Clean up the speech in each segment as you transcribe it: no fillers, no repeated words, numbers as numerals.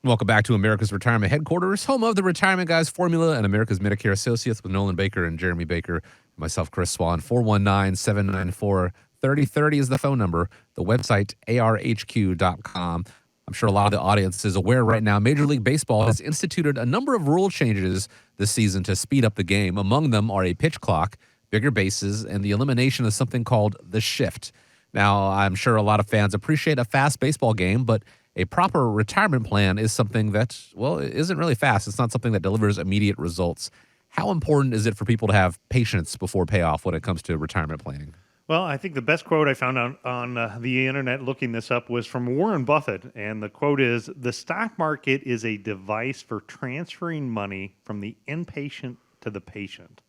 Welcome back to America's Retirement Headquarters, home of the Retirement Guys formula and America's Medicare Associates with Nolan Baker and Jeremy Baker. Myself, Chris Swan. 419-794-3030 is the phone number. The website, arhq.com. I'm sure a lot of the audience is aware right now, Major League Baseball has instituted a number of rule changes this season to speed up the game. Among them are a pitch clock, bigger bases, and the elimination of something called the shift. Now, I'm sure a lot of fans appreciate a fast baseball game, but a proper retirement plan is something that, well, it isn't really fast. It's not something that delivers immediate results. How important is it for people to have patience before payoff when it comes to retirement planning? Well, I think the best quote I found on the internet looking this up was from Warren Buffett. And the quote is, "The stock market is a device for transferring money from the impatient to the patient."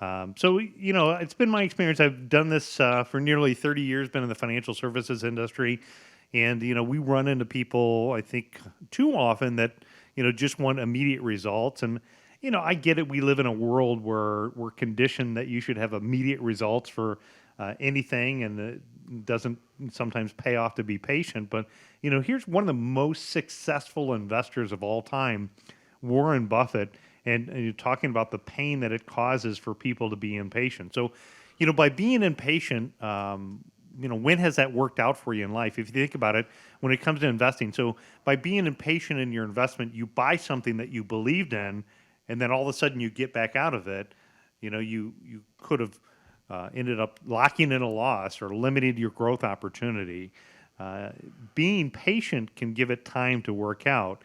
It's been my experience. I've done this for nearly 30 years, been in the financial services industry. And, we run into people, I think, too often that, just want immediate results. And, I get it. We live in a world where we're conditioned that you should have immediate results for anything, and it doesn't sometimes pay off to be patient. But, here's one of the most successful investors of all time, Warren Buffett, and you're talking about the pain that it causes for people to be impatient. So, by being impatient, when has that worked out for you in life? If you think about it, when it comes to investing, so by being impatient in your investment, you buy something that you believed in, and then all of a sudden you get back out of it. You could have ended up locking in a loss or limited your growth opportunity. Being patient can give it time to work out.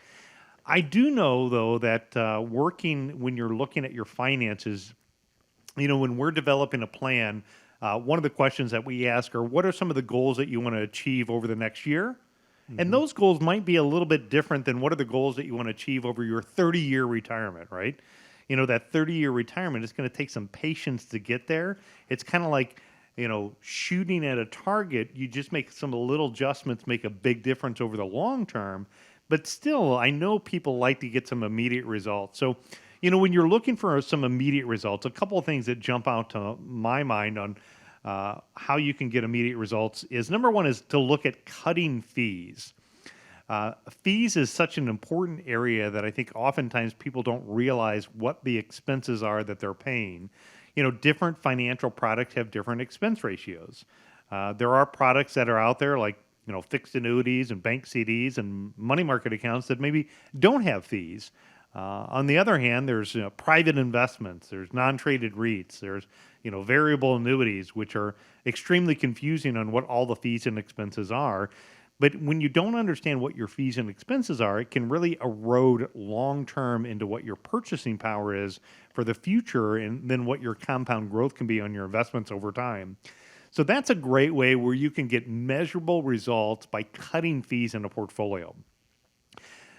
I do know, though, that working when you're looking at your finances, when we're developing a plan, one of the questions that we ask are, what are some of the goals that you want to achieve over the next year? And those goals might be a little bit different than what are the goals that you want to achieve over your 30-year retirement, right? That 30-year retirement is going to take some patience to get there. It's kind of like, shooting at a target. You just make some little adjustments, make a big difference over the long term. But still, I know people like to get some immediate results. So, when you're looking for some immediate results, a couple of things that jump out to my mind on how you can get immediate results is, number one is to look at cutting fees. Fees is such an important area that I think oftentimes people don't realize what the expenses are that they're paying. Different financial products have different expense ratios. There are products that are out there like fixed annuities and bank CDs and money market accounts that maybe don't have fees. On the other hand, there's private investments, there's non-traded REITs, there's variable annuities, which are extremely confusing on what all the fees and expenses are. But when you don't understand what your fees and expenses are, it can really erode long-term into what your purchasing power is for the future, and then what your compound growth can be on your investments over time. So that's a great way where you can get measurable results by cutting fees in a portfolio.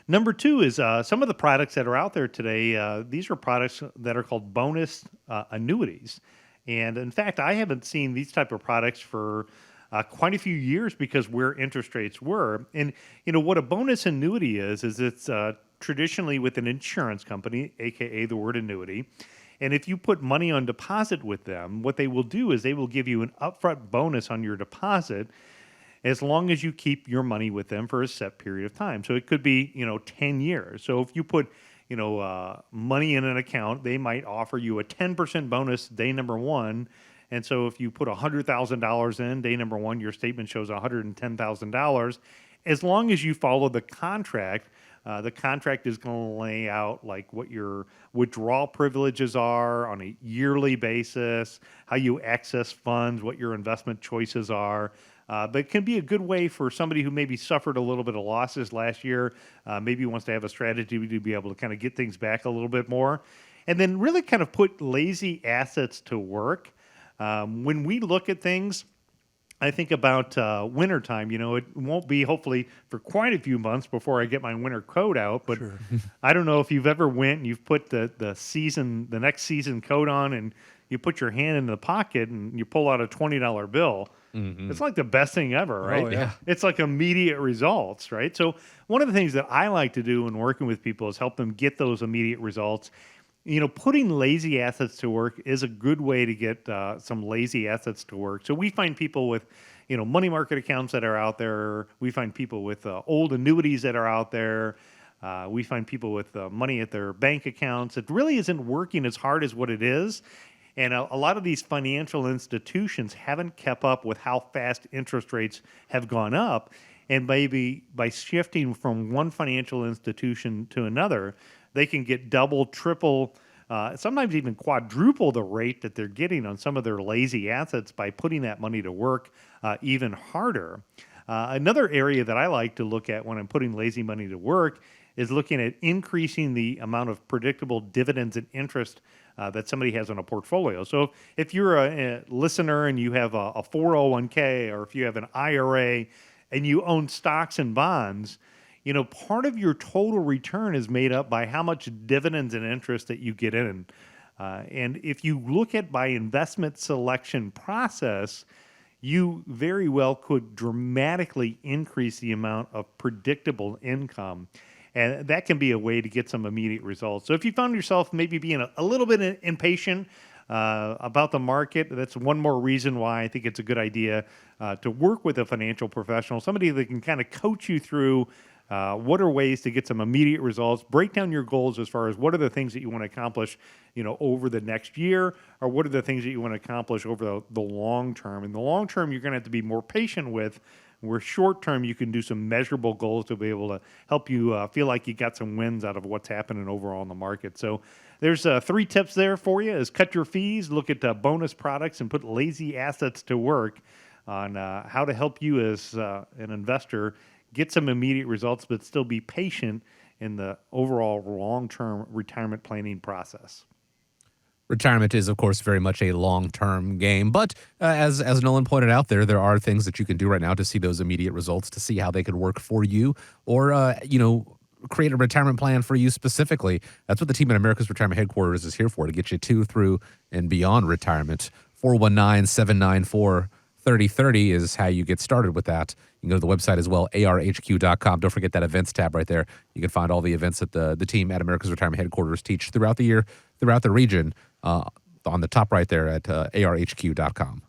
Number two is some of the products that are out there today. These are products that are called bonus annuities. And in fact, I haven't seen these type of products for quite a few years because where interest rates were. And, what a bonus annuity is it's traditionally with an insurance company, AKA the word annuity. And if you put money on deposit with them, what they will do is they will give you an upfront bonus on your deposit as long as you keep your money with them for a set period of time. So it could be, 10 years. So if you put, money in an account, they might offer you a 10% bonus day number one. And so if you put $100,000 in day number one, your statement shows $110,000. As long as you follow the contract is going to lay out like what your withdrawal privileges are on a yearly basis, how you access funds, what your investment choices are. But it can be a good way for somebody who maybe suffered a little bit of losses last year, maybe wants to have a strategy to be able to kind of get things back a little bit more. And then really kind of put lazy assets to work. When we look at things, I think about wintertime. It won't be hopefully for quite a few months before I get my winter coat out. But sure. I don't know if you've ever went and you've put the next season coat on, and you put your hand in the pocket and you pull out a $20 bill. Mm-hmm. It's like the best thing ever, right? Oh, yeah. It's like immediate results, right? So one of the things that I like to do when working with people is help them get those immediate results. Putting lazy assets to work is a good way to get some lazy assets to work. So we find people with, money market accounts that are out there. We find people with old annuities that are out there. We find people with money at their bank accounts. It really isn't working as hard as what it is. And a lot of these financial institutions haven't kept up with how fast interest rates have gone up. And maybe by shifting from one financial institution to another, they can get double, triple, sometimes even quadruple the rate that they're getting on some of their lazy assets by putting that money to work even harder. Another area that I like to look at when I'm putting lazy money to work is looking at increasing the amount of predictable dividends and interest that somebody has on a portfolio. So if you're a listener and you have a 401k, or if you have an IRA and you own stocks and bonds, part of your total return is made up by how much dividends and interest that you get in. And if you look at by investment selection process, you very well could dramatically increase the amount of predictable income. And that can be a way to get some immediate results. So if you found yourself maybe being a little bit impatient about the market, that's one more reason why I think it's a good idea to work with a financial professional, somebody that can kind of coach you through what are ways to get some immediate results, break down your goals as far as what are the things that you want to accomplish, over the next year, or what are the things that you want to accomplish over the long term. In the long term, you're going to have to be more patient with, where short term you can do some measurable goals to be able to help you feel like you got some wins out of what's happening overall in the market. So there's 3 tips there for you: is cut your fees, look at bonus products, and put lazy assets to work on how to help you as an investor get some immediate results, but still be patient in the overall long-term retirement planning process. Retirement is, of course, very much a long-term game, but as Nolan pointed out, there are things that you can do right now to see those immediate results, to see how they could work for you, or create a retirement plan for you specifically. That's what the team at America's Retirement Headquarters is here for, to get you to, through, and beyond retirement. 419-794-3030 is how you get started with that. You can go to the website as well, arhq.com. Don't forget that events tab right there. You can find all the events that the team at America's Retirement Headquarters teach throughout the year, throughout the region, on the top right there at arhq.com.